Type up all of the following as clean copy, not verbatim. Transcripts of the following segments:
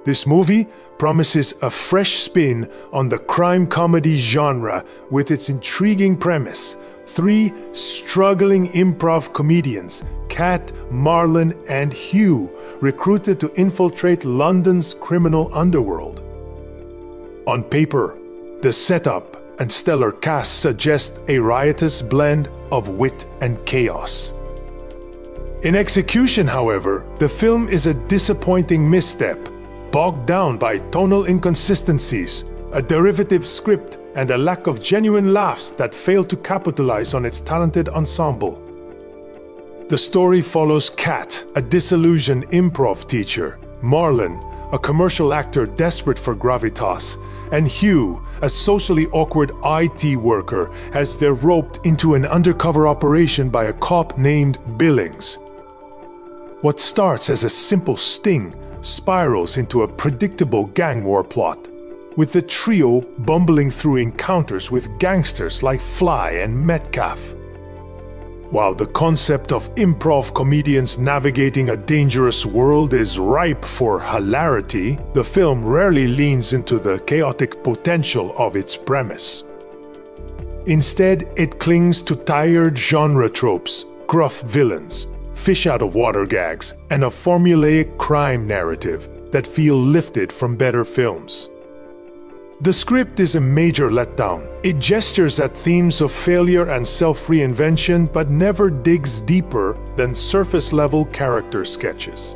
This movie promises a fresh spin on the crime comedy genre with its intriguing premise. 3 struggling improv comedians, Kat, Marlon, and Hugh, recruited to infiltrate London's criminal underworld. On paper, the setup and stellar cast suggest a riotous blend of wit and chaos. In execution, however, the film is a disappointing misstep, bogged down by tonal inconsistencies, a derivative script, and a lack of genuine laughs that fail to capitalize on its talented ensemble. The story follows Kat, a disillusioned improv teacher, Marlon, a commercial actor desperate for gravitas, and Hugh, a socially awkward IT worker, as they're roped into an undercover operation by a cop named Billings. What starts as a simple sting spirals into a predictable gang war plot, with the trio bumbling through encounters with gangsters like Fly and Metcalf. While the concept of improv comedians navigating a dangerous world is ripe for hilarity, the film rarely leans into the chaotic potential of its premise. Instead, it clings to tired genre tropes, gruff villains, fish-out-of-water gags, and a formulaic crime narrative that feel lifted from better films. The script is a major letdown. It gestures at themes of failure and self-reinvention, but never digs deeper than surface-level character sketches.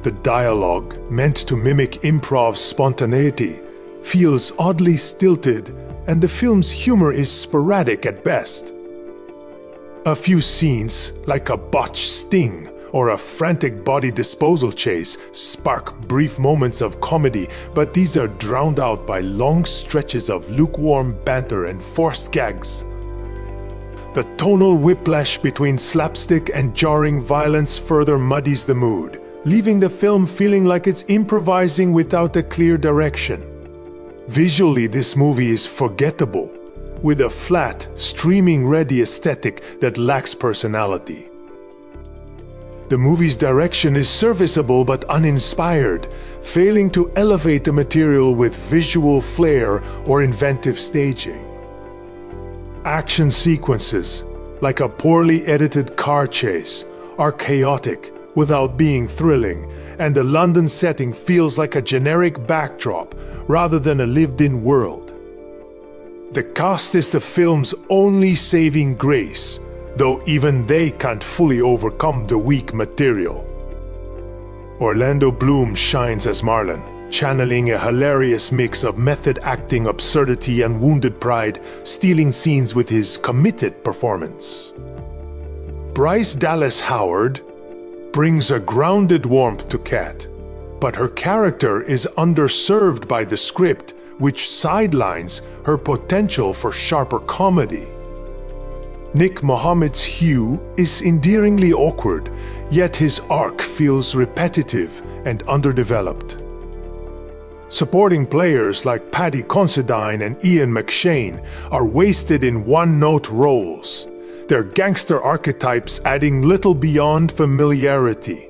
The dialogue, meant to mimic improv's spontaneity, feels oddly stilted, and the film's humor is sporadic at best. A few scenes, like a botched sting or a frantic body disposal chase, spark brief moments of comedy, but these are drowned out by long stretches of lukewarm banter and forced gags. The tonal whiplash between slapstick and jarring violence further muddies the mood, leaving the film feeling like it's improvising without a clear direction. Visually, this movie is forgettable, with a flat, streaming-ready aesthetic that lacks personality. The movie's direction is serviceable but uninspired, failing to elevate the material with visual flair or inventive staging. Action sequences, like a poorly edited car chase, are chaotic without being thrilling, and the London setting feels like a generic backdrop rather than a lived-in world. The cast is the film's only saving grace, though even they can't fully overcome the weak material. Orlando Bloom shines as Marlon, channeling a hilarious mix of method acting, absurdity, and wounded pride, stealing scenes with his committed performance. Bryce Dallas Howard brings a grounded warmth to Kat, but her character is underserved by the script, which sidelines her potential for sharper comedy. Nick Mohammed's Hugh is endearingly awkward, yet his arc feels repetitive and underdeveloped. Supporting players like Paddy Considine and Ian McShane are wasted in one-note roles, their gangster archetypes adding little beyond familiarity.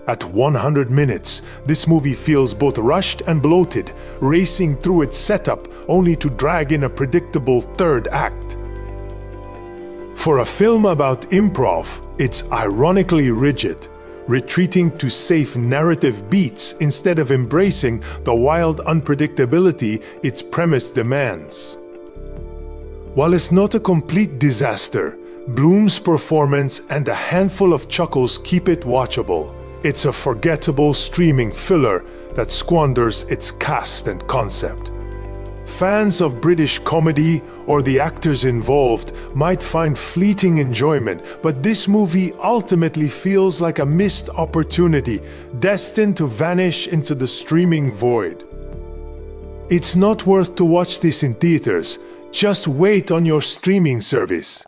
At 100 minutes, this movie feels both rushed and bloated, racing through its setup only to drag in a predictable third act. For a film about improv, it's ironically rigid, retreating to safe narrative beats instead of embracing the wild unpredictability its premise demands. While it's not a complete disaster, Bloom's performance and a handful of chuckles keep it watchable. It's a forgettable streaming filler that squanders its cast and concept. Fans of British comedy or the actors involved might find fleeting enjoyment, but this movie ultimately feels like a missed opportunity, destined to vanish into the streaming void. It's not worth to watch this in theaters. Just wait on your streaming service.